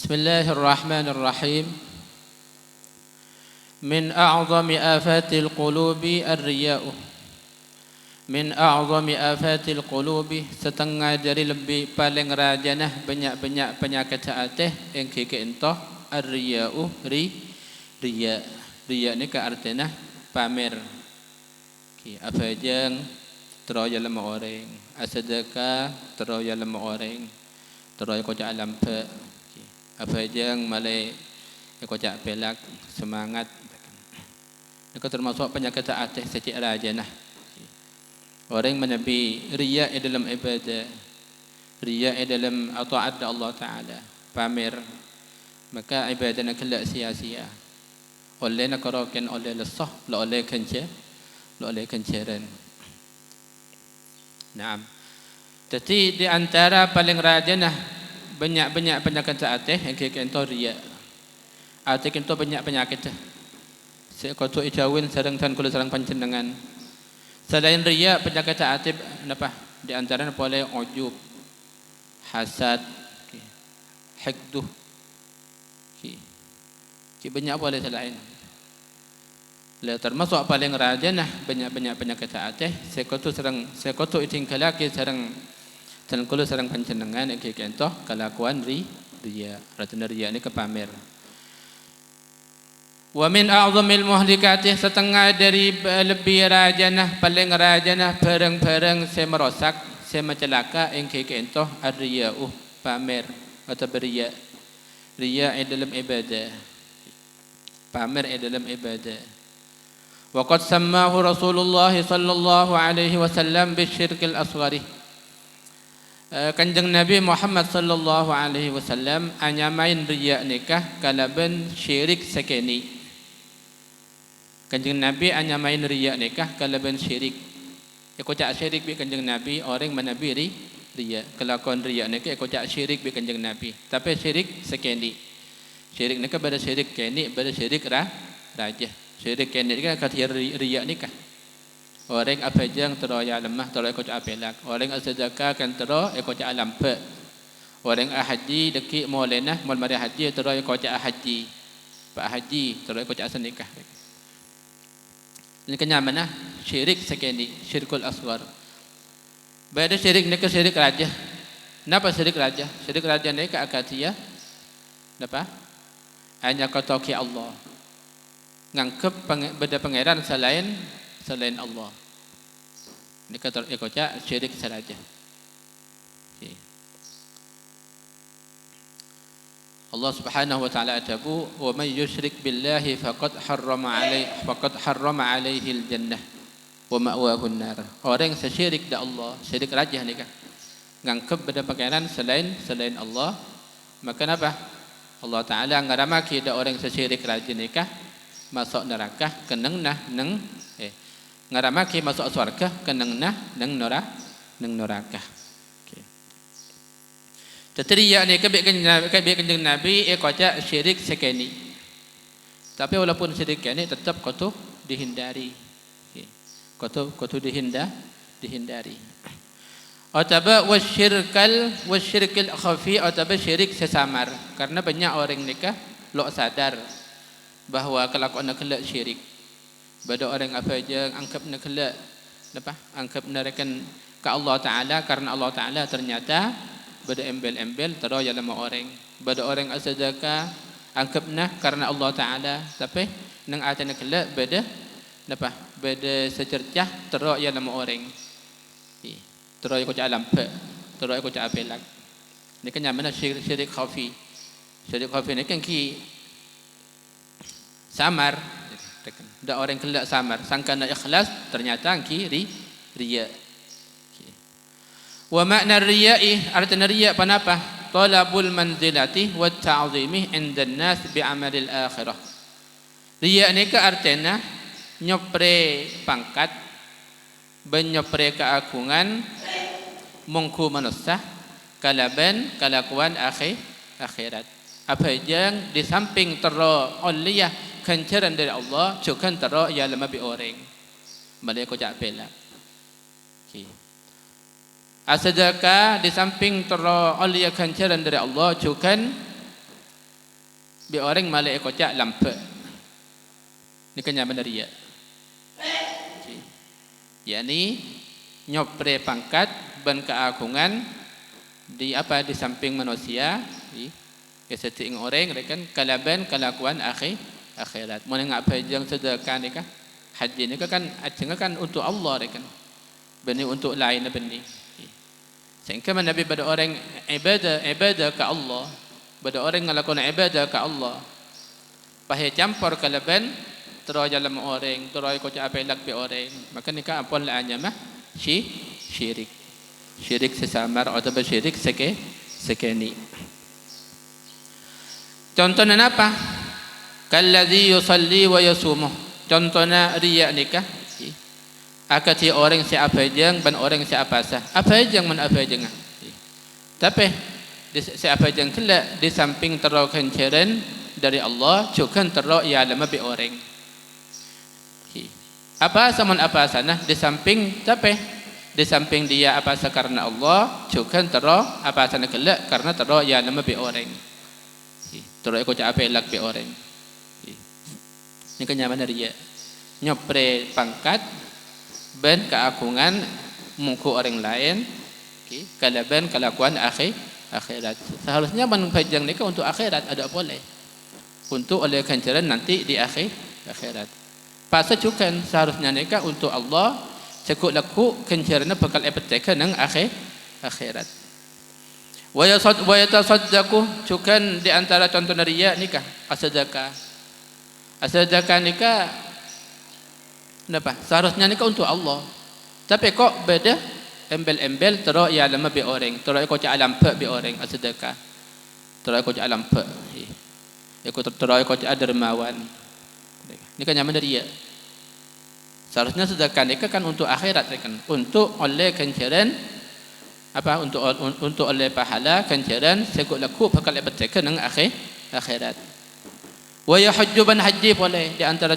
Bismillahirrahmanirrahim. Min a'zami afatil qulubi ar-riya'u. Min a'zami afatil qulubi, setengah dari lebih paling rajanah banyak-banyak penyakit hati yang keke entah ar-riya'u riya. Riya ni ke artinya pamer. Apa yang teroya lama orang, asadaka teroya lama orang, teroya kocak lampe. Apa yang malai kocak pelak semangat. Itu termasuk penyakit hati secara rajanah. Orang menabi riya dalam ibadah, riya dalam taat Allah Taala, pamer, maka ibadahnya kelak sia-sia. Oleh nak karakan oleh lesah, oleh kencaran. Naam. Jadi di antara paling rajanah banyak-banyak penyakit hati yang kita riya. Hati kita banyak penyakit. Sekotu ijawin sareng tan kula sareng panjenengan. Selain riya, penyakit hati apa? Di antaranya boleh ujub, hasad, hikduh. Banyak boleh selain. Termasuk paling rajanah banyak-banyak penyakit hati. Sekotu itingkalaki sareng tan kula sareng panjenengan iki kentoh kelakuan riya. Ratna riya ni kepamer. Wa min a'zamil muhlikati, setengah dari lebih rajanah paling rajanah barang-barang saya merosak, saya mencelaka yang kentoh ar-riya'u, pamer atau beriya. Riya dalam ibadah, pamer dalam ibadah. Wa qad sammahu Rasulullah sallallahu alaihi wasallam bisyirkil asghari. Kanjeng Nabi Muhammad sallallahu alaihi wasallam anyamain riya nikah kalaban syirik sekeni. Kanjeng Nabi anyamain riya nikah kalaban syirik. Kocak syirik bi kanjeng Nabi orang menabi riya. Kelakuan riya nikah kocak syirik bi kanjeng Nabi. Tapi syirik sekeni. Syirik nikah pada syirik keni pada syirik raja. Syirik keni nikah kata riya nikah. Orang apa yang teroya lemah teroya kocak pelak. Orang sedekah kan teroya kocak lampe. Orang haji deki maulana mal mari haji teroya kocak haji. Pak haji teroya kocak senikah. Ini kenyamanan syirik sekeni, syirkul asghar. Beda syirik ni ke syirik raja. Napa syirik raja? Syirik raja ni ke akatia. Napa? Hanya kotoki Allah. Ngangkep beda pangeran selain Allah. Ini kata ikutnya syirik saja. Allah Subhanahu wa taala atabu wa may yusyrik billahi faqad harrama alaihi al-jannah wa ma'wahu an-nar. Orang syirik da Allah, syirik rajah ni kan. Ngangkep beda pangeran selain Allah, maka apa? Allah Taala ngaramaki da orang syirik rajah ni kan masuk neraka keneng nah neng ngaramaki masuk surga keneng nah neng neraka. Tetapi ni kebaikan Nabi kocak syirik sekeni. Tapi walaupun syirik sekeni tetap kotu dihindari. Kotu dihindari. Ataba wasyirkal khafi ataba syirik sesamar. Karena banyak orang nikah lo sadar bahawa kelakuan kelak syirik. Bada orang apa aja anggap nak kelak apa? Anggap narakan ke Allah Taala karena Allah Taala ternyata bada embel-embel teroya lama orang. Bada orang asadaka anggapna karena Allah Taala tapi nang atana kelak bada apa? Bada secercah teroya lama orang. Teroya kocak lampe, teroya kocak apelak. Ni kan mana syirik khafi. Syirik khafi ni kan ki samar. Dak orang kelak samar, sangka nak ikhlas ternyata ki riya. Wa makna riya'i artinya riya apa? Talabul manzilati wa ta'zimi 'inda an-nas bi 'amalil akhirah. Riya ni ke artinya nyopre pangkat, benyopre keagungan mungku manusia kalakuan akhirat. Apa yang di samping tero oliyah kencaran dari Allah juga tero ya lama bi orang. Malaikat kocak pelak. Asadaka di samping tero oliyah kencaran dari Allah juga bi orang malai kocak lampe. Ni kan yang benar ya. Yani nyopre pangkat ban keagungan di apa di samping manusia di keseting orang rekan kalaban kelakuan akhirat. Mun ngapa jang sedekah ni kah? Haji ni kan ajeng kan untuk Allah rekan. Bani untuk lain bani. Sehingga Nabi pada orang ibadah ke Allah, pada orang ngelakukan ibadah ke Allah. Pahaya campur kalaban terus dalam orang, terus kau cakap elak be orang. Maka ni kan apa laannya mah? Syirik. Syirik sesamar atau syirik sekeni. Contohnya apa? Kalladzi yusalli wa yasumu. Contohnya riya nikah. Akati orang siapa jeng ban orang siapa sah. Apa jeng man apa jeng. Tapi siapa jeng kelak di samping terus kencaran dari Allah, juga terus ia lama be orang. Apa saman apa sana di samping tapi di samping dia apa karena Allah juga terus apa sana kelak karena terus ia lama be orang. Terus ikut apa elak be orang. Ini kenyaman dia nyopre pangkat ben keagungan muka orang lain kalaban kelakuan akhirat. Seharusnya menpajang nikah untuk akhirat ada boleh untuk oleh kencaran nanti di akhirat. Pasal juga seharusnya nikah untuk Allah cukup laku kencaran bakal epeteka nang akhirat. Wa yatasaddaqu juga di antara contoh riya nikah as-sedekah. As-sedekah nikah kenapa? Seharusnya nikah untuk Allah. Tapi kok beda embel-embel terus ya lama be orang, terus kau cak lampe be orang as-sedekah. Terus kau cak lampe. Ikut terus kau cak dermawan. Ini kan nyaman dari dia. Seharusnya sedekah nikah kan untuk akhirat kan, untuk oleh kencaran apa untuk oleh pahala kencaran sekut laku bakal epeteka nang akhirat. Wa yahujju ban haji boleh di antara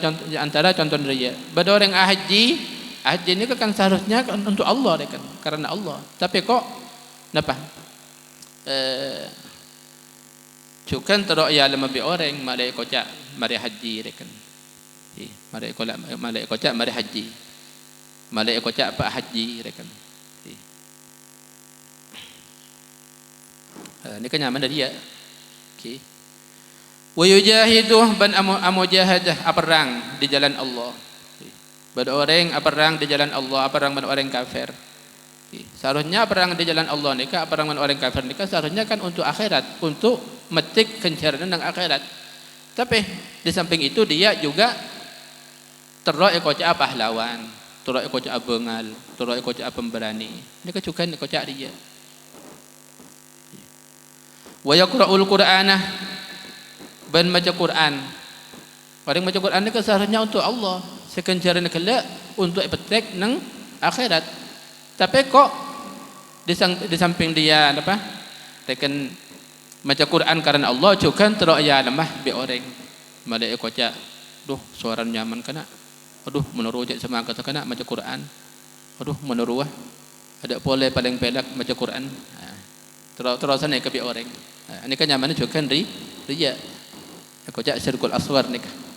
contoh dia. Pada orang haji ini kan seharusnya kan untuk Allah kan, karena Allah. Tapi kok napa? Cukan teruk ya lama bi orang malai kocak mari haji kan. Malai kocak mari haji. Malai kocak pak haji kan. Ini kan nyaman dari dia. Okey. Wa yujahidu ban amujahadah perang di jalan Allah. Pada orang perang di jalan Allah, perang dengan orang kafir. Seharusnya perang di jalan Allah nikah, perang dengan orang kafir nikah seharusnya kan untuk akhirat, untuk metik kencaran dengan akhirat. Tapi di samping itu dia juga terus ikut pahlawan, terus ikut bengal, terus ikut pemberani. Ini kecukan ikut dia. Wa yaqra'ul Qur'ana ban maca Quran. Orang maca Quran ni seharusnya untuk Allah, sekencaran kelak untuk petek nang akhirat. Tapi kok di samping dia apa? Tekan maca Quran karena Allah juga teruk ya lemah bi orang. Malai kocak, duh suara nyaman kana. Aduh meneruh je sama kata kana maca Quran. Aduh meneruh. Ada boleh paling pelak maca Quran. Terusan naik ke bi orang. Ini kan nyaman juga riya. Kocak syirkul asghar nikah.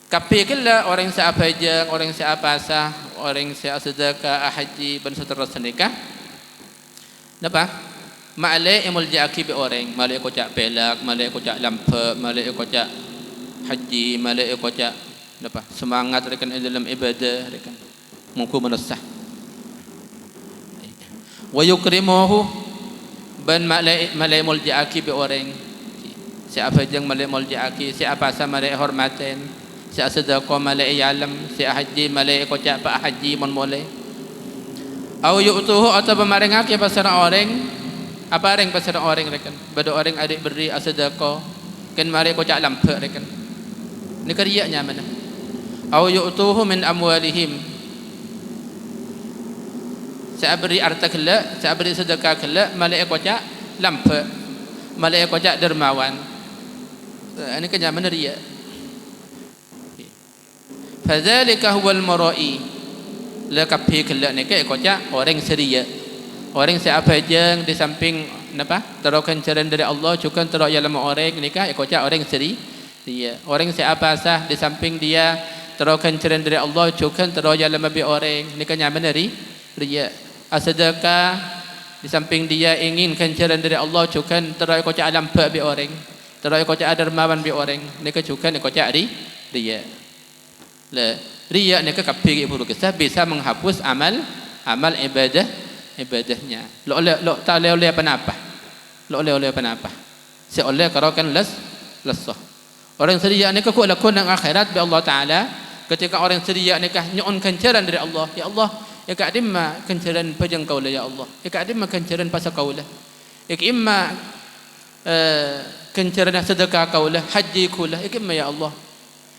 Kapi kala orang siapa jeng, orang siapa sah, orang siapa sedekah, haji dan seterusnya nikah. Napa? Malai muljaaki bi orang, malai kocak pelak, malai kocak lampe, malai kocak haji, malai kocak napa? Semangat rekan dalam ibadah rekan. Muku menusah. Wa yukrimuhu ban malai muljaaki bi orang. Siapa jeng malai muljaaki, siapa sah malai hormatin. Si sedekah malai alam, si haji malai kocak pak haji mon boleh. Au yu'tuhu atau pemarengake pasar orang, apa orang pasar orang rekan. Bada orang adik beri sedekah, kan malai kocak lampe rekan. Ni keriaknya mana? Au yu'tuhu min amwalihim. Saya beri harta kelak, saya beri sedekah kelak, malai kocak lampe, malai kocak dermawan. Ini kan zaman dia. Fadzalika huwal mara'i. La kapi kelak ni ke kocak orang seria. Orang siapa jeng di samping napa terokan ceren dari Allah cukan terok ya lama orang nikah ikut orang seri dia orang siapa sah di samping dia terokan ceren dari Allah cukan terok ya lama bi orang nikahnya mana ria sedekah di samping dia ingin ceren dari Allah cukan terok ikut alam bi orang terok ikut dermawan bi orang nikah cukan ikut ria le ria nikah kapir ibu kisah bisa menghapus amal ibadahnya lo tak oleh apa lo oleh apa si oleh karakan lesah orang sedia nikah ku lakon nang akhirat bi Allah taala ketika orang sedia nikah nyon kencaran dari Allah ya Allah ya ka dimma kencaran pajang kaula ya Allah ya ka dimma kencaran pasal kaula ya imma kencaran sedekah kaula haji kaula ya imma ya Allah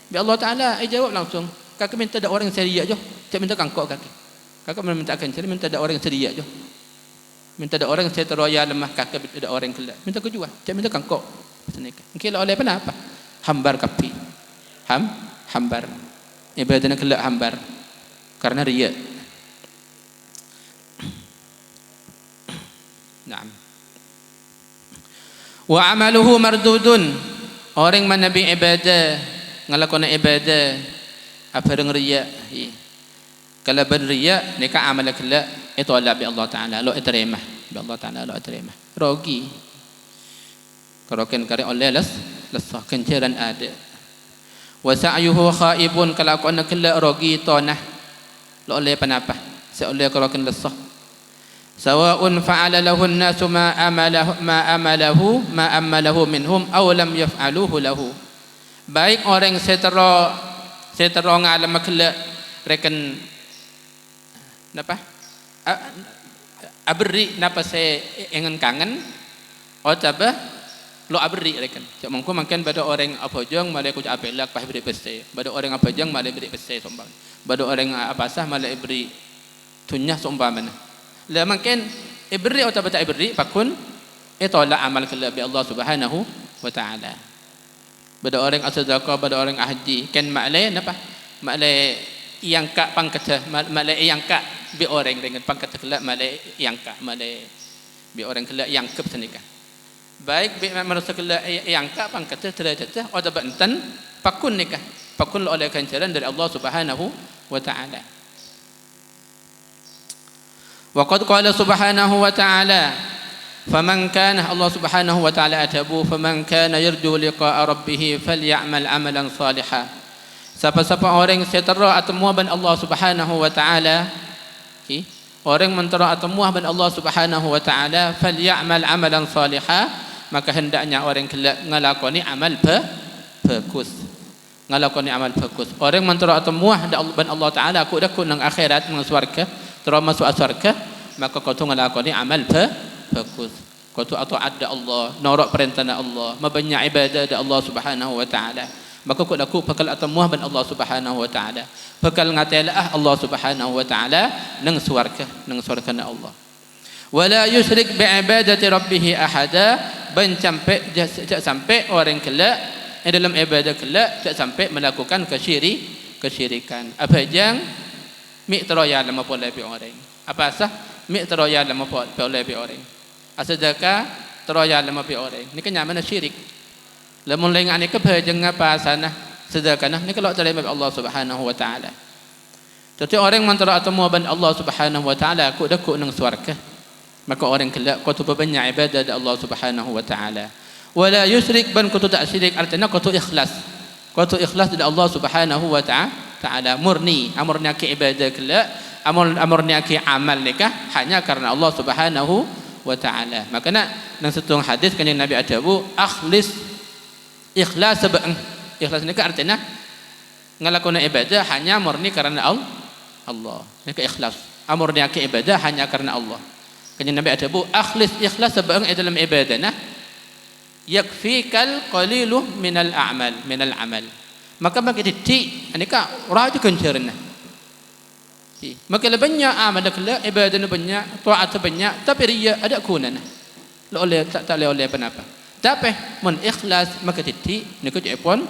bi Allah taala jawab langsung kakak minta ada orang sedia je cak minta kangkok kakak minta kencaran minta ada orang sedia je minta ada orang saya teroya lemah kakak ada orang kelak minta ke jual cak minta kangkok senika kira oleh apa hambar kapi hambar ibadahnya kelak hambar karena riya naam wa amaluhu mardudun orang manabi ibadah ngalakona ibadah apa dengan riya kalau berriya nikah amal kelak itu Allah bi Allah taala lo terima bi Allah taala lo terima rogi kalau kan kare oleh lesah kencaran ada wa sa'yuhu khaibun kalau kau nak kelak rogi tonah lo oleh panapa seoleh kalau kan lesah sawa'un fa'ala lahu an-nasu ma amalahu minhum aw lam yaf'aluhu lahu baik orang setero ngalam kelak rekan napa abri napa saya ingin kangen atau lo abri rekan cak mangko makan pada orang apa jang malai ku apelak pah beri pese pada orang apa jang malai beri pese sombang pada orang apa sah malai beri tunyah sombang mana la makan ibri atau tak ibri pakun itulah amal kelab Allah Subhanahu wa taala pada orang sedekah pada orang haji kan malai napa malai yang kak pangkat malai yang kak bi orang dengan pangkat kelak malai yang kak malai bi orang kelak yang kep senikah baik bi manusia kelak yang kak pangkat derajat atau banten pakun nikah pakun oleh kancaran dari Allah Subhanahu wa taala wa qad qala subhanahu wa taala faman kana Allah Subhanahu wa taala atabu faman kana yarju liqa'a rabbih falyamal amalan salihan siapa-siapa orang setera atau muaban Allah Subhanahu wa taala orang mentera atau muaban Allah Subhanahu wa taala falyamal amalan salihah maka hendaknya orang kelak ngalakoni amal bagus ngalakoni amal bagus orang mentera atau muah ban Allah taala aku dak nang akhirat nang surga terus masuk surga maka kau tu ngalakoni amal bagus kau tu atau ada Allah norok perintah Allah mabanyak ibadah da Allah Subhanahu wa taala maka kau laku bakal atamuah ban Allah Subhanahu wa taala bakal ngatalah Allah Subhanahu wa taala nang surga na Allah wala yusyrik bi ibadati rabbih ahada ban sampai orang kelak dalam ibadah kelak tak sampai melakukan kesyirikan apa yang mi'traya lama pola bi orang apa sah mi'traya lama pola bi orang asadaka teraya lama bi orang ni kan mana syirik lamun lain ane ke bajeng apa sana sedekah ni kalau terima Allah Subhanahu wa taala jadi orang mentera atau muaban Allah Subhanahu wa taala aku dak nang surga maka orang kelak kau tu banyak ibadah da Allah Subhanahu wa taala wala yusyrik ban kau tu tak syirik artinya kau tu ikhlas da Allah Subhanahu wa taala murni amurnya ke ibadah kelak amurnya ke amal nikah hanya karena Allah Subhanahu wa taala maka nang setung hadis kan Nabi adabu ikhlas ikhlas ni artinya ngalakona ibadah hanya murni karena Allah ni ikhlas amurnya ke ibadah hanya karena Allah kan Nabi adabu ikhlas sebab dalam ibadah yakfikal qalilu minal amal maka bagi titik anika raju kencerna maka banyak amal kelak ibadah banyak taat banyak tapi riya ada kunana la oleh tak oleh apa tapi mun ikhlas maka titik ni ko jepon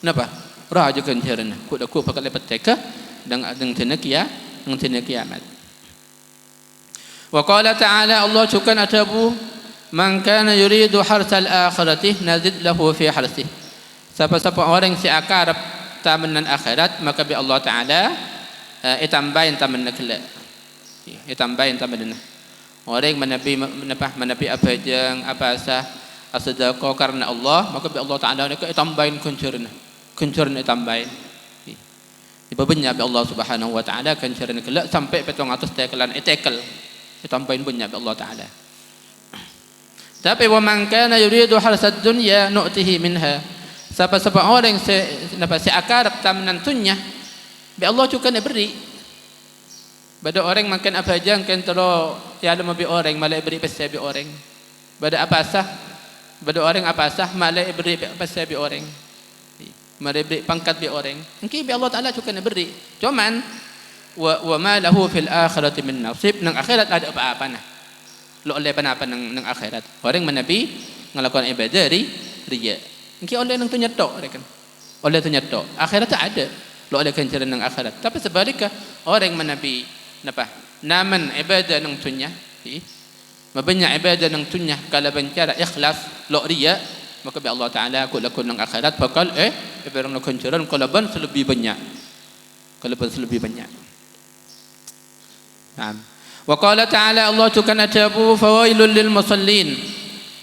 napa raju kencerna ku dak ku bakal lepat teka dang tenakia kiamat wa qala ta'ala Allah cukan atabu Man kana yuridu harsal akhirati nazid lahu fi harsih. Siapa-siapa orang si akarap tamanan akhirat, maka bi Allah Taala itambahin tamanna kala. Itambahin tamanna. Orang menapi apa yang apa sah sedekah karena Allah, maka bi Allah Taala itambahin kunjurna. Kunjurna itambahin. Ibabnya bi Allah Subhanahu wa taala kunjurna kala sampai 700 tekelan itekel. Itambahin punya bi Allah Taala. Tapi wa man kana yuridu harsad dunya nu'tihi minha. Siapa-siapa orang si akarap tamanan dunya, bi Allah juga nak beri. Bada orang makan apa aja kan tero ya ada mabi orang malai beri pasal bi orang. Bada apa sah? Bada orang apa sah malai beri pasal bi orang. Malai beri pangkat bi orang. Mungkin bi Allah Taala juga nak beri. Cuman wa ma lahu fil akhirati min nasib, nang akhirat ada apa-apa nah. Lo oleh apa nang akhirat. Orang menabi ngelakukan ibadah riya. Mungkin oleh nang tu nyetok kan. Oleh tu nyetok. Akhirat tak ada. Lo oleh kencaran nang akhirat. Tapi sebaliknya orang menabi napa? Naman ibadah nang tunya. Mabanyak ibadah nang tunya kalau bencara ikhlas lo riya, maka bi Allah Taala aku lakon nang akhirat bakal ibadah nang kencaran kalau ban selebih banyak. Kalau ban selebih banyak. Naam. Wa qala ta'ala Allah juga nadabu fawailul lil musallin.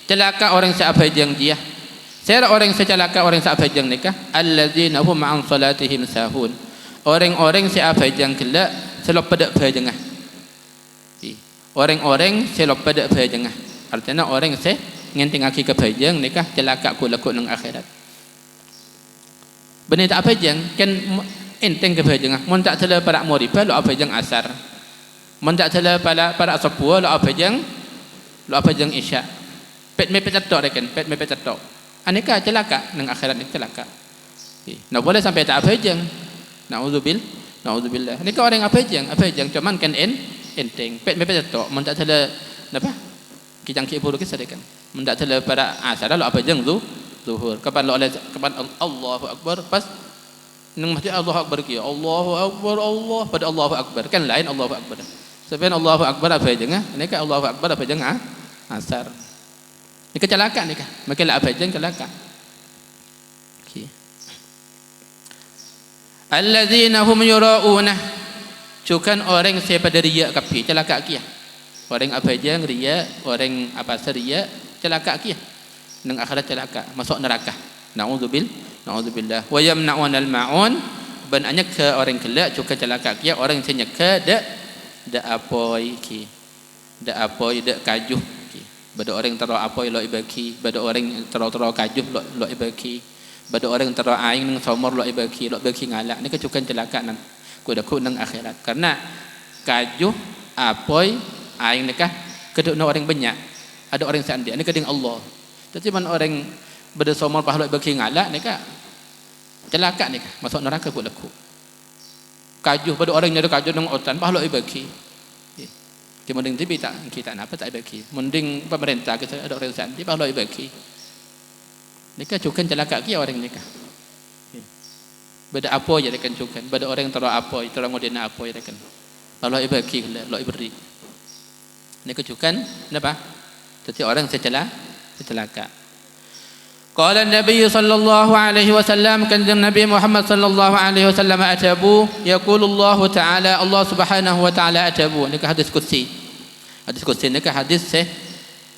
Celaka orang siapa yang dia. Saya orang secelaka orang siapa yang nikah alladzina hum an salatihim sahun. Orang-orang siapa yang kelak selop pada bajengah. Orang-orang selop pada bajengah. Artinya orang se ngenting aki ke bajeng nikah celaka ku lakuk nang akhirat. Benih tak bajeng kan enteng ke bajengah. Mun tak tela para muribah lo apa bajeng asar. Mendak tela para sepuluh lo apa jang isya pet me petatok rekan pet me petatok aneka celaka nang akhirat ni celaka nak boleh sampai tak apa jang naudzubillah ni orang apa jang cuman kan enteng pet me petatok mendak tela napa kijang ki buru kisah rekan mendak tela para asar lo apa jang zuhur kapan lo oleh kapan Allahu akbar pas nang masjid Allahu akbar ki Allahu akbar Allah pada Allahu akbar kan lain Allahu akbar. Sebenarnya Allahu Akbar apa aja ngah? Ini kan Allahu Akbar apa aja ngah? Asar. Ini kecelakaan ni kan? Makin lah apa aja kecelakaan. Okay. Alladzina hum yura'una. Cukan orang siapa dari riya kapi celaka kia. Orang apa aja riya, orang apa seriya celaka kia. Nang akhirat celaka, masuk neraka. Na'udzubillah. Wa yamna'un al-ma'un. Bananya ke orang kelak cukan celaka kia orang senyaka dak apoi ki dak apoi dak kajuh ki bada orang tero apoi lo ibaki bada orang tero kajuh lo ibaki bada orang tero aing nang somor lo ibaki ngalak ni kecukan celaka nang ku nang akhirat karena kajuh apoi aing nikah keduk no orang banyak ada orang sandia ni keding Allah tapi man orang bada somor pah lo ibaki ngalak nikah celaka nikah masuk neraka ku laku kajuh pada orang nyari kajuh nang otan pahala ibaki. Di mending tibi tak kita apa tak ibaki. Mending pemerintah kita ada orang santi pahala ibaki. Nikah cukan celaka kia orang nikah. Beda apa je dekan cukan. Beda orang tero apa, tero ngodena apa je dekan. Pahala ibaki lo iberi. Nikah cukan napa? Jadi orang secelaka. Qala Nabi sallallahu alaihi wasallam kan Nabi Muhammad sallallahu alaihi wasallam atabu yaqulu Allah taala Allah subhanahu wa taala atabu ni hadis qudsi ni hadis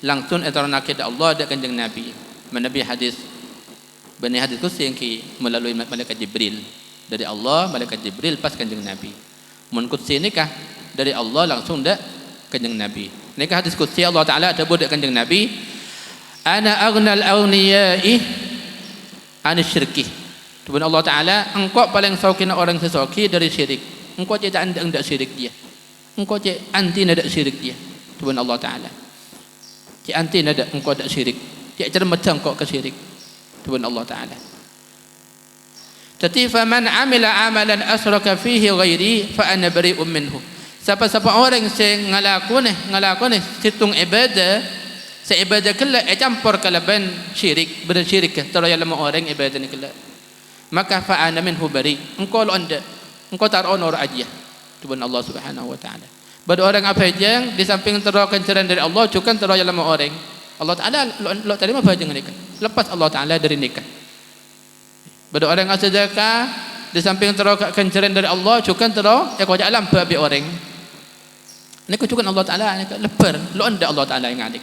langsung antara nakid Allah dan kanjeng Nabi Nabi hadis bani hadis qudsi yang melalui malaikat Jibril dari Allah malaikat Jibril pas kanjeng Nabi mun qudsi ni dari Allah langsung dak kanjeng Nabi ni hadis qudsi Allah taala atabu dak kanjeng Nabi ana aghnal awniya'i an syirki. Tuhan Allah Taala engkau paling saukin orang sesoki dari syirik. Engkau tidak anda syirik dia. Engkau tidak anti nada syirik dia. Tuhan Allah Taala. Tidak anti nada engkau tidak syirik. Tidak cermata engkau ke syirik. Tuhan Allah Taala. Jadi faman amila amalan asraka fihi ghairi fa ana bari'un minhu. Siapa-siapa orang yang ngalakune situng ibadah seibadah kala campur kalaban syirik bersyirik terus yang orang ibadah ni kala maka fa ana minhu bari engkau anda engkau taruh nur aja Tuhan Allah Subhanahu wa taala pada orang apa aja di samping terus kencaran dari Allah juga terus yang orang Allah Taala lo terima apa jangan nikah. Lepas Allah Taala dari nikah. Pada orang yang sedekah di samping terus kencaran dari Allah cukan terus ya kau alam babi orang. Ini kau cukan Allah Taala ni leper lo anda Allah Taala yang adik.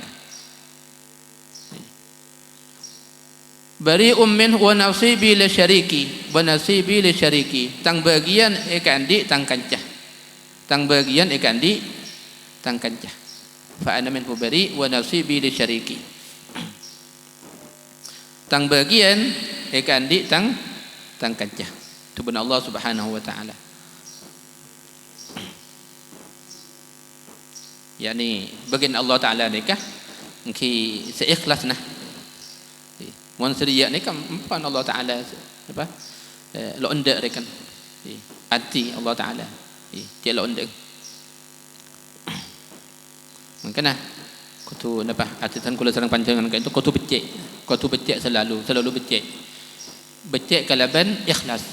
Bari ummin wa nasibi li syariki wa nasibi li syariki tang bagian ikan di tang kancah. Tang bagian ikan di tang kancah. Fa ana minhu bari wa nasibi li syariki. Tang bagian ikan di tang kancah. Itu benar Allah Subhanahu wa taala. Yani bagian Allah Taala nikah ki seikhlas nah. Wan seriya ni kan empan Allah Taala apa? Lo anda rekan. Hati Allah Taala. Dia lo anda. Makanya kutu napa atitan kula sareng panjangan kan itu kutu becek selalu becek. Becek kalaban ikhlas.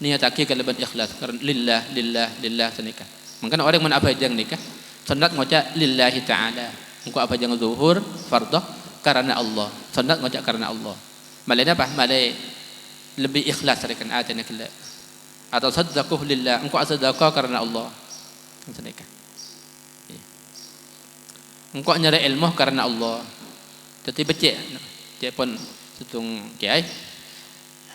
Niat akik kalaban ikhlas karena lillah senikah. Makanya orang mana apa jang nikah sunat ngoca lillahi taala. Engko apa jang zuhur fardhu karena Allah. Sunat ngoca karena Allah. Malai apa? Malai lebih ikhlas rekan atana kala. Atau sadaqah lillah. Engko sedekah karena Allah. Senikah. Engkau nyari ilmu karena Allah. Jadi becek, dia pun setung kiai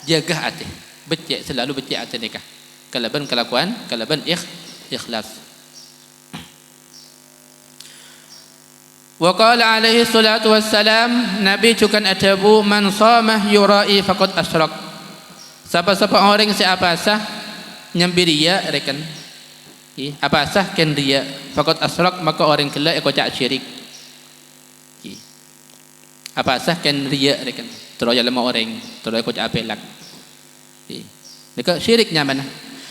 jaga hati, becek selalu becek hati nikah. Kalaban kelakuan, kalaban ikhlas. Wa qala alaihi salatu wassalam, Nabi cukan atabu man samah yurai faqad asyrak. Siapa-siapa orang siapa sah nyambiria rekan. Apa sah kan dia faqad asyrak maka orang kela ikut syirik. Apa sah kan dia rekan terus lama orang terus ikut apelak. Dekat syiriknya mana?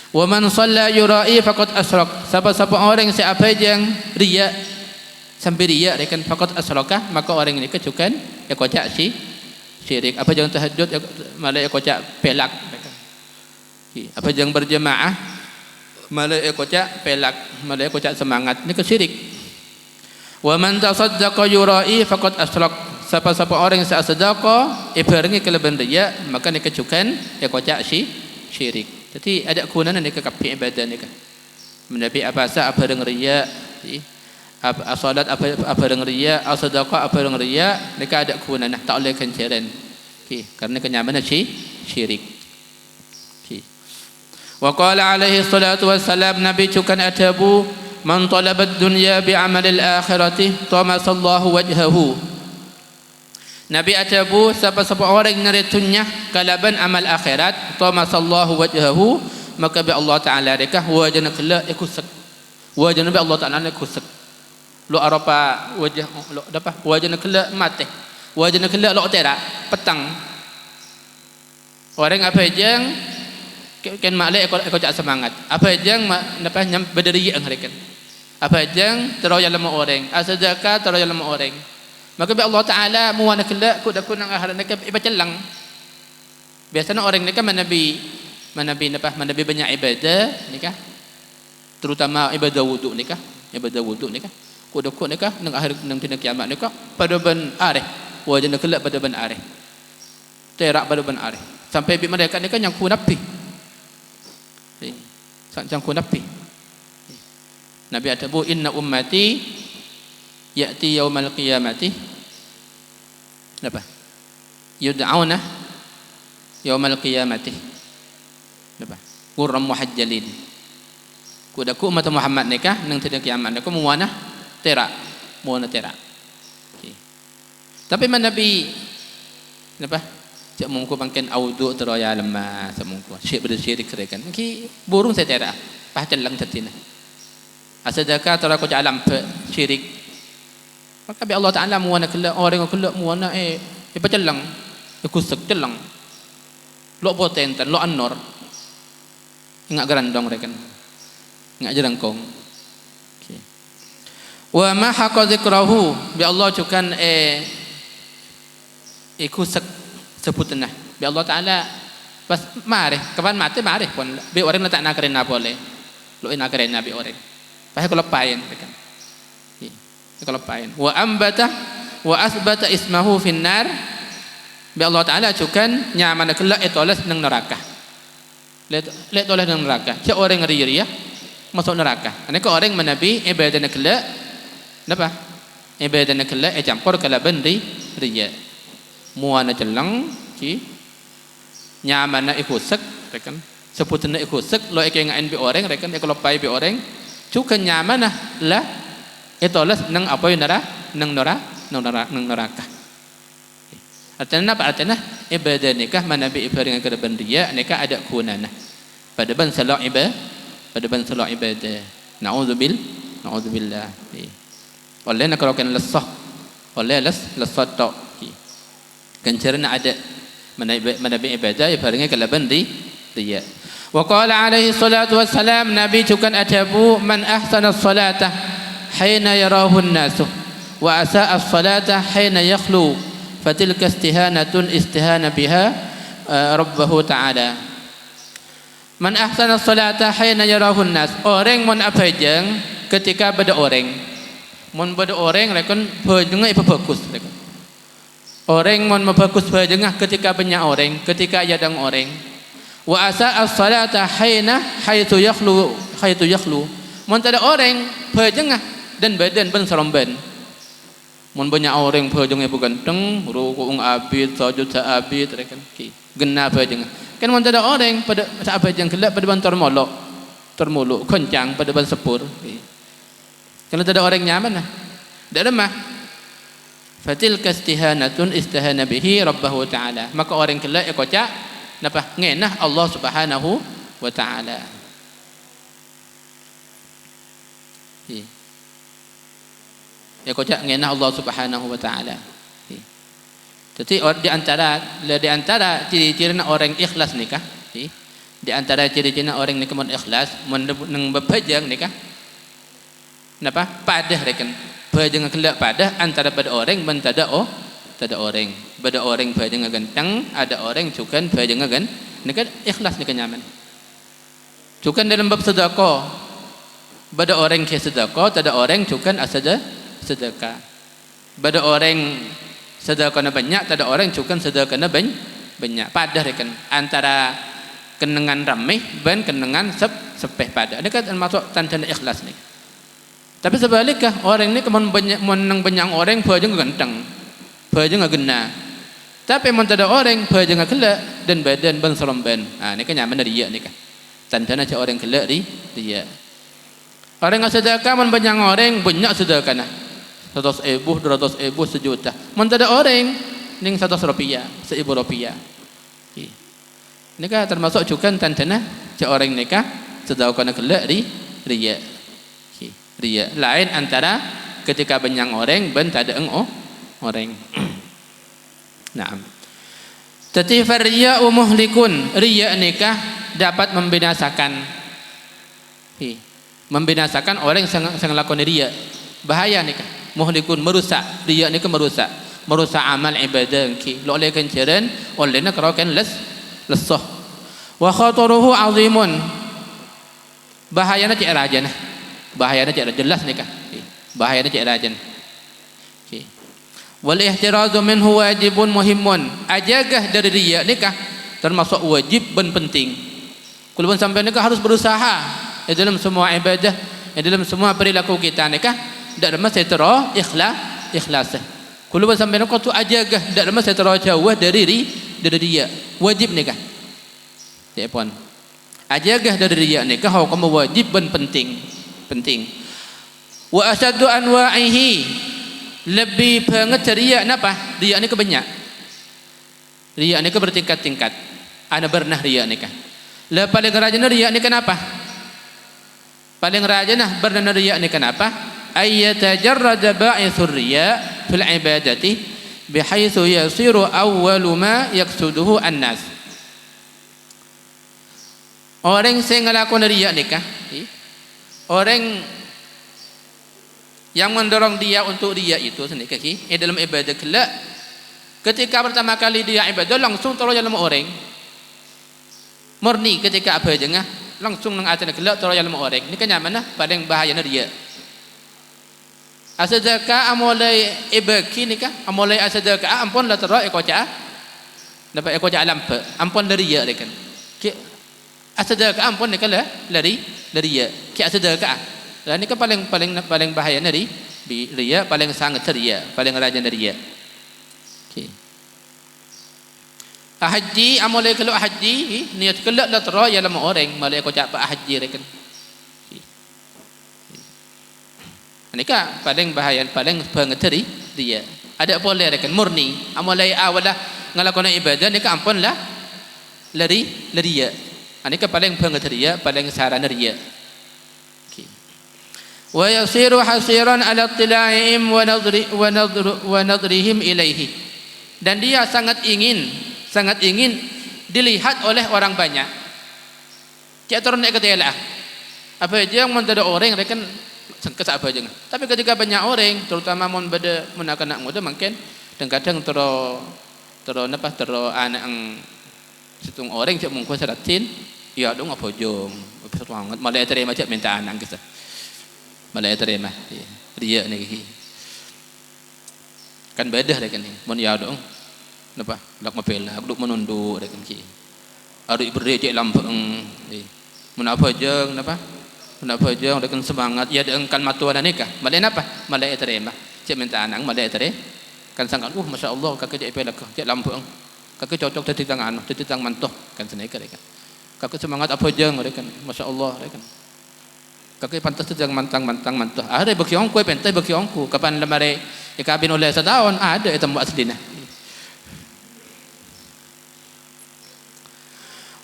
Wa man shalla yurai faqad asyrak. Siapa-siapa orang siapa yang riya sampai riya rekan faqad asyraka maka orang ini kecukan ikut syirik. Apa jangan tahajud malah ikut pelak. Apa jangan berjemaah malah kocak pelak, malah kocak semangat, ini kesyirik. Wa man tasaddaqa yurai faqad asyrak. Siapa-siapa orang yang sedekah ibarangi kelebihan riya maka ni kecukan ya kocak syirik. Jadi ada kegunaan ni kekapi ibadah ni kan. Menabi apa sah apa dengan riya, salat apa dengan riya, sedekah apa dengan riya, ni ada kegunaan tak boleh kencaran. Karena kenyamanan syirik. Wa qala alaihi salatu wassalam Nabi cukan atabu man talabat dunya bi amalil akhirati tamasallahu wajhahu. Nabi atabu siapa-siapa orang nyari dunya kalaban amal akhirat tamasallahu wajhahu maka bi Allah taala dekah wajhna kala ikusak. Wajhna bi Allah taala ikusak. Lu arapa wajah lu dapat wajhna kala mati. Wajhna kala lu tera petang. Orang apa yang kan maklek aku cak semangat. Apa yang apa nyam berdiri angrekan. Apa yang terus dalam orang. Sedekah terus dalam orang. Maka bi Allah Taala muwana kala ku dakun nang akhirat nak ibacalang. Biasanya orang ni kan manabi banyak ibadah nikah. Terutama ibadah wudu nikah. Ibadah wudu nikah. Ku dakun nikah nang akhir nang tina kiamat nikah pada ban areh. Wajana kala pada ban areh. Terak pada ban areh. Sampai bi mereka nikah yang ku napi. Sangku Nabi. Nabi atabu inna ummati ya'ti yaumal qiyamati apa? Yud'auna yaumal qiyamati. Apa? Qurram muhajjalin. Kudaku umat Muhammad nikah nang tina kiamat aku muwana tera. Tapi man Nabi apa? Cak mungku bangken audu teraya lemah semungku syek bersyirik rekan ki burung saya tera pah celang tetina asadaka tara ko alam syirik maka bi Allah Taala muwana kala orang kala muwana pacelang ikusek celang lo potentan lo annor ingat gerandong rekan ingat jerangkong okay. Wa ma haqa zikrahu bi Allah cukan ikusek sebutna bi Allah Taala pas marih kapan mati marih pun bi orang tak nak kena boleh lo nak kena bi orang pas kalau pain kan kalau pain wa ambata wa asbata ismahu finnar bi Allah Taala cukan nyaman kelak etoles nang neraka. Let toles nang neraka. Cak orang ria masuk neraka. Ane ko orang menabi ibadah nak kelak napa? Ibadah nak kelak campur kala bendi ria. Muana celang ki nyaman nak ikut sek rekan. Seputna ikut sek lo ek ngain bi orang rekan ek lopai bi orang cukan nyaman lah etoles nang apa nang neraka. Artinya apa? Artinya ibadah nikah manabi ibadah ke depan dia nikah ada kunana. Pada ban salat ibadah. Na'udzubillah. Oleh nak kalau kan lesah. Oleh lesah tok. Kan caranya ada manabi ibadah ibadah ke depan dia. Wa qala alaihi salatu wassalam nabi cukan atabu man ahsana as-salata hina yarahu an-nasu wa asaa as-salata hina yakhlu fatilka istihanatun istihana biha rabbahu ta'ala. Man ahsana as-salata hina yarahu an-nas. Orang mun apajang ketika pada orang. Mun pada orang rekon pejengah ipa bagus rekon. Orang mun bagus pejengah ketika banyak orang, ketika yadang orang. Wa asaa as-salata hina haitsu yakhlu. Mun tada orang pejengah dan badan ben seromben. Mun banyak orang pejengah berganteng, rukuk abid, sujud abid rekan ki. Genah pejengah. Kan mun tada orang pada apa jeng kelak pada ban termuluk, kencang pada ban sepur. Kalau tada orang nyaman lah. Dak lemah. Fatil kastihanatun istahana bihi rabbahu ta'ala. Maka orang kelak ekocak napa ngenah Allah Subhanahu wa ta'ala. Ya kocak ngenah Allah Subhanahu wa ta'ala. Jadi di antara ciri-ciri orang ikhlas nikah, di antara ciri-ciri orang nikah mun ikhlas mun nang bepejang nikah. Napa? Padah rekan. Bejang kelak padah antara pada orang men tada orang. Pada orang bejang ganteng, ada orang cukan bejang gan. Nikah ikhlas nikah nyaman. Cukan dalam bab sedekah. Pada orang ke sedekah, tada orang cukan asada sedekah. Pada orang sedekahna banyak, tak ada orang cukan sedekahna banyak. Padah rekan antara kenengan ramai dan kenengan sepeh pada. Ini kan termasuk tanda ikhlas nih. Tapi sebaliknya orang ini kemun banyak orang baju ganteng, baju gena. Tapi mun ada orang baju gelak dan badan ban seromben. Ah ini kan nyaman dia nih kan. Tandanya orang gelak dia. Orang yang sedekah mun banyak orang banyak sedekahna. 100.000, 200.000, 1 juta. Mentada orang ning 100 rupiah, 1000 rupiah. Ini kan termasuk juga tandana cak orang nikah sedekah kelak riya. Riya. Lain antara ketika banyak orang ben tada orang. Naam. Tati fariya'u muhlikun. Riya nikah dapat membinasakan. Membinasakan orang yang lakon riya. Bahaya nikah. Muhlikun merusak, riya ni kan merusak amal ibadah ki. Lo oleh kenceran, oleh nak rakan lesah. Wa khataruhu azimun. Bahayana cik rajan. Bahayana cik jelas ni kan. Bahayana cik rajan. Okey. Wal ihtirazu minhu wajibun muhimmun. Ajagah dari riya nikah termasuk wajib dan penting. Kalau pun sampai nikah harus berusaha dalam semua ibadah, dalam semua perilaku kita nikah. Tak ada masa terah ikhlas. Kalau sampai nak tu ajagah tak ada masa terah jauh dari dia. Wajib nikah. Ya puan. Ajagah dari dia nikah hukum wajib dan penting. Wa asyaddu anwa'ihi. Lebih banget riya napa? Riya ni kebanyak. Riya ni ke bertingkat-tingkat. Ana pernah riya nikah. La paling rajin riya ni kenapa? Paling rajin pernah riya ni kenapa? Ayyatajarrada ba'ithur riya fil ibadati bihaitsu yasiru awwalu ma yaqsuduhu an-nas. Orang sing nglakon riya nikah, orang yang mendorong dia untuk riya itu sendiri dalam ibadah kelak. Ketika pertama kali dia ibadah langsung terus dalam orang. Murni ketika apa jengah langsung nang atana kelak terus dalam orang. Ini kan nyaman paling bahaya riya. Asadaka amolai ibaki nikah amolai asadaka ampun la tara ekoca dapat ekoca alam pe ampun dari ya dekan ki asadaka ampun nikah lari ya ki asadaka dan nikah paling bahaya dari riya paling sangat riya paling rajin dari ya okey haji amolai kalau haji niat kelak la tara ya lama orang malai ekoca pa haji dekan nikah paling bahaya paling pengeteri dia ada boleh rekan murni amalai awalah ngalakona ibadah nikah ampun lah lari ya nikah paling pengeteri dia paling sarana dia okey wa yasiru hasiran ala tila'im wa nadrihim ilaihi dan dia sangat ingin dilihat oleh orang banyak cak turun nak kata ialah apa aja yang mentada orang rekan kesap apa aja. Tapi ketika banyak orang, terutama mun beda mun anak muda mungkin kadang-kadang tero anak ang situng orang cak mungko seratin, ya dong apa jong. Besar banget malah terima cak minta anak kita. Malah terima. Dia ni kan beda dah kan ni. Mun ya dong. Napa? Lak mapela, duk menunduk dah kan ki. Ari berde cak lampung. Mun apa jong napa? Kenapa je dengan semangat ya dengan matuan nikah malai apa malai terima cik minta anak malai terima kan sangat masya-Allah kakak cik pelak cik lampung kakak cocok tadi tangan mantoh kan senika kan kakak semangat apa je kan masya-Allah kan kakak pantas sedang mantang mantoh ada bagi ongku pentai bagi ongku kapan lemari ikabin oleh setahun ada itu buat sedina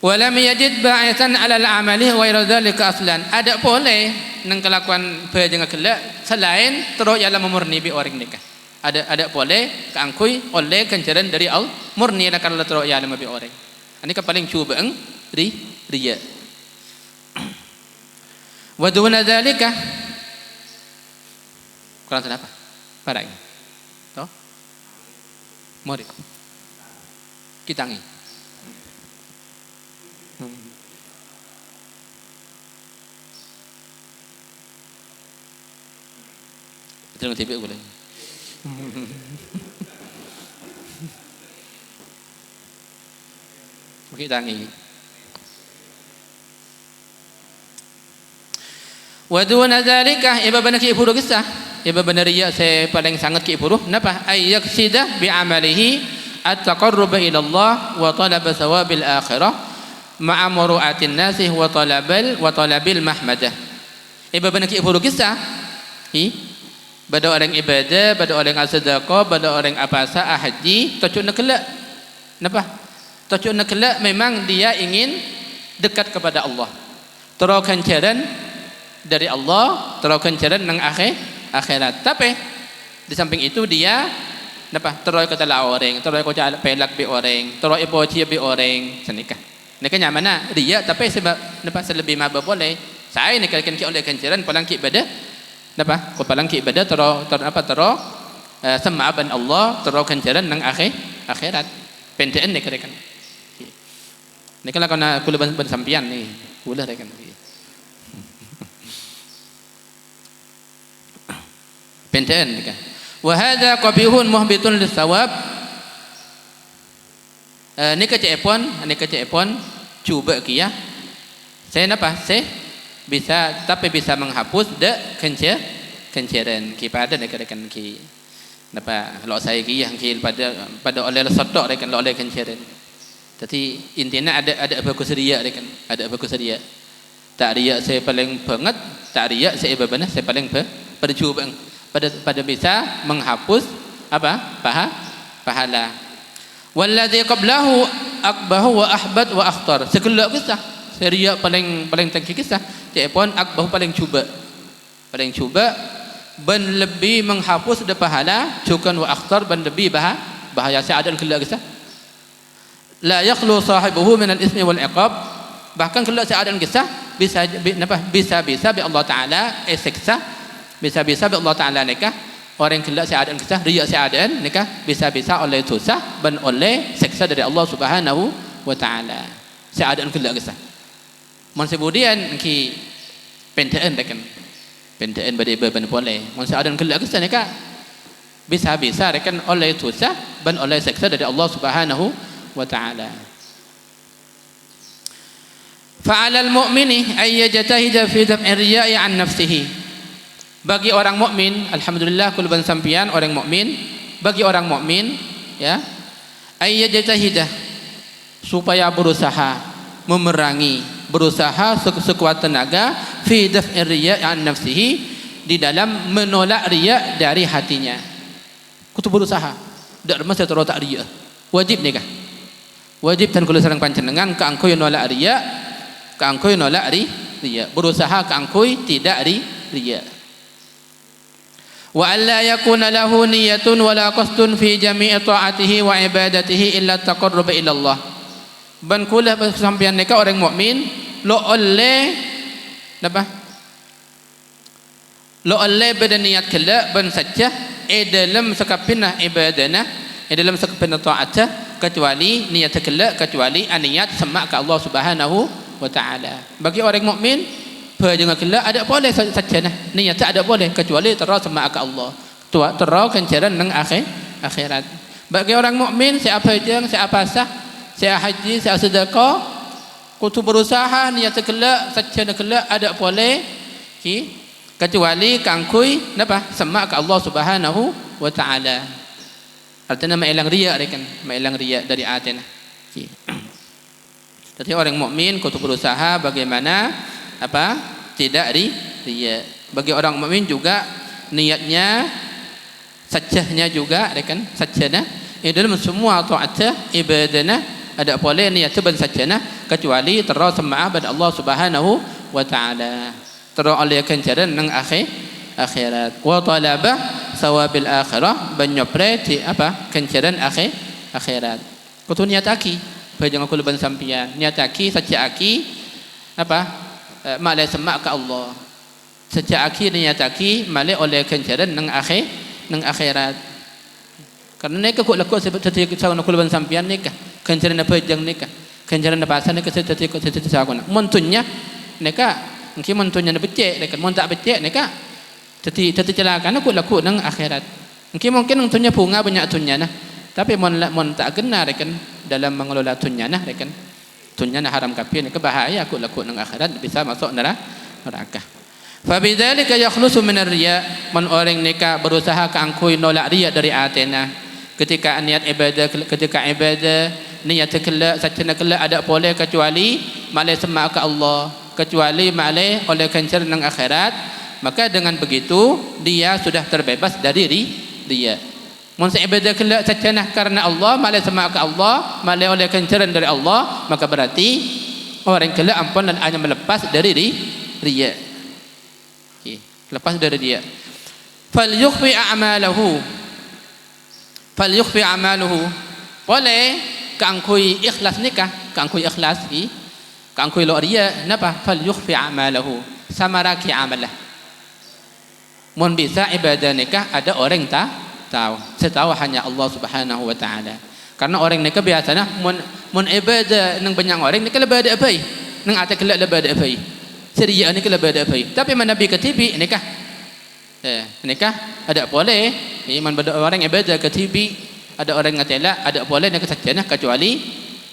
walam yajid ba'ithan 'ala al-'amali wa dzalika aslan ada boleh nang kelakuan bejenga kelak selain terus ialah memurni bi orang nikah ada boleh keangkui oleh kencaran dari Allah murni nak kalau terus ialah bi orang ini kan paling cuba riya wa duna dzalika kurang apa parang toh mari kitangi Tengok TV boleh. Okey tangi. Wa duna dzalika iba benar ki buruh kisah. Iba benar riya saya paling sangat ki buruh. Napa? Ay yaksida bi amalihi at-taqarrub ila Allah wa talab thawabil akhirah ma'a muru'atin nasi wa talabil mahmadah. Iba benar ki buruh kisah. Pada orang ibadah, pada orang sedekah, pada orang apasa haji, tujuan nak kelak. Napa? Tujuan nak kelak memang dia ingin dekat kepada Allah. Teraukan jalan dari Allah, teraukan jalan nang akhirat. Tapi di samping itu dia napa? Terau kata la orang, terau kata pelak bi orang, terau ipoci bi orang, senikah. Nikah mana? Dia tapi sebab napa selebih mabah boleh. Saya nikah kan ki oleh kanjaran palang ki ibadah napa ko palang ki ibadah tero sembah Allah tero kanjaran nang akhirat penteen ni kerekan ni kalau kena kula ban sampian ni kula rekan penteen ni kan wa hadza qabihun muhbitun lis-sawab ni kecepon cuba kia saya napa saya bisa tapi bisa menghapus kenceran kepada rekan ki napa lo saya ki yang ki pada oleh sodok rekan oleh kenceran jadi intinya ada bagus riya rekan ada bagus riya tak riya saya paling banget tak riya saya bebenah saya paling berjuang pada bisa menghapus apa pahala wallazi qablahu akbahu wa ahbad wa akhtar segelak kisah riya paling tangki kisah cik pun akbah paling cuba ban lebih menghapus de pahala cukan wa akhtar ban lebih bahaya seadan kelak kisah la yakhlu sahibuhu min al-ithmi wal iqab bahkan kelak seadan kisah bisa bi Allah taala siksa bisa bi Allah taala nikah orang kelak seadan kisah riya seadan nikah bisa oleh dosa ban oleh siksa dari Allah Subhanahu wa taala seadan kelak kisah Kemudian ki penteen rekan Penteen bade ban boleh. Mun seadan kelak kesan ka bisa-bisa rekan oleh susah ban oleh seksa dari Allah Subhanahu wa taala. Fa'alal mu'mini ay yajtahida fi daf'i riya'i an nafsihi. Bagi orang mukmin, alhamdulillah kulban sampian orang mukmin, bagi orang mukmin ya, ay yajtahida supaya berusaha memerangi, berusaha sekuat tenaga fi daf'i riya' an nafsihi, di dalam menolak riya dari hatinya. Kutu berusaha dak masa terus tak riya. Wajib nikah. Wajib tan kula sareng panjenengan ka angkoi nolak riya, ka angkoi nolak riya. Berusaha ka angkoi tidak riya. Wa alla yakuna lahu niyatun wala qasdun fi jami'i ta'atihi wa ibadatihi illa taqarrub ila Allah. Ban kula sampeyan nikah orang mukmin lo oleh apa? Lo oleh berniat kelak ban saja dalam sekapinah ibadana, dalam sekapinah ta'atah, kecuali niat kelak, kecuali niat semak ke Allah Subhanahu wa taala. Bagi orang mukmin berjangan kelak ada boleh saja nah. Niat tak ada boleh kecuali terus semak ke Allah. Terus kencaran nang akhirat. Bagi orang mukmin siapa jeng, siapa sah, siapa haji, siapa sedekah, kutu berusaha niat kelak saja kelak ada boleh kecuali kangkui napa semak ke Allah Subhanahu wa taala. Artinya maelang riya rekan, maelang riya dari atina. Jadi orang mukmin kudu berusaha bagaimana apa? Tidak riya. Bagi orang mukmin juga niatnya sajahnya juga rekan, sajana dalam semua taat ibadana ada boleh niat ban sajana kecuali terus semak pada Allah Subhanahu wa taala. Terus oleh kencaran nang akhirat wa talaba sawabil akhirah banyopre ti apa kencaran akhirat. Kutu niat aki bajang aku leban sampian niat aki saja aki apa malai semak ke Allah saja aki niat aki malai oleh kencaran nang akhirat. Karena neka ku laku seperti sawan aku leban sampian neka kencaran apa jang neka kencaran apa asal neka seperti sawan muntunnya neka mungkin muntunnya becek dekat mun tak becek neka teti celakan aku laku nang akhirat. Mungkin untunya bunga banyak tunnya nah. Tapi mun tak kena rekan dalam mengelola tunnya nah rekan. Tunnya nah haram kafir neka bahaya aku laku nang akhirat bisa masuk neraka. Fa bidzalika yakhlusu min ar-riya. Man orang neka berusaha ka angkui nolak riya dari atina. Ketika niat ibadah niat kelak satana kelak ada boleh kecuali malai semak ke Allah, kecuali malai oleh kencer nang akhirat, maka dengan begitu dia sudah terbebas dari riya. Mun ibadah kelak sacanah karena Allah, malai semak ke Allah, malai oleh kenceran dari Allah, maka berarti orang kelak ampun dan hanya melepas dari riya. Lepas dari riya. Falyukhfi a'maluhu. Boleh kangkui ikhlas nikah, kangkui ikhlas kangkui lo riya napa falyukhfi a'malahu samaraki amalah. Mun bisa ibadah nikah ada orang tahu, setahu hanya Allah Subhanahu wa taala. Karena orang nikah biasanya mun ibadah nang banyak orang nikah lebih ada apa? Nang ate kelak lebih ada apa? Seriya nikah lebih ada apa? Tapi man Nabi ketibi nikah nikah ada boleh man orang ibadah ketibi ada orang ngatela ada boleh nikah saja kecuali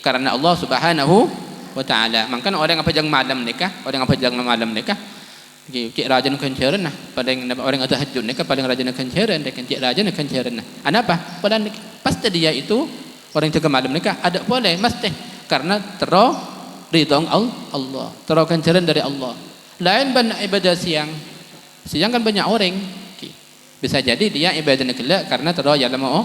karena Allah Subhanahu wa taala. Maka orang apa jang malam nikah, orang apa jang malam nikah cik rajin kencaran nah paling orang atau tahajud nikah paling rajin kencaran dekan cik rajin kencaran nah apa paling pasti dia itu orang jaga malam nikah ada boleh mesti karena terus ridha Allah terus kencaran dari Allah. Lain ban ibadah siang kan banyak orang bisa jadi dia ibadah kelak karena terus ya mau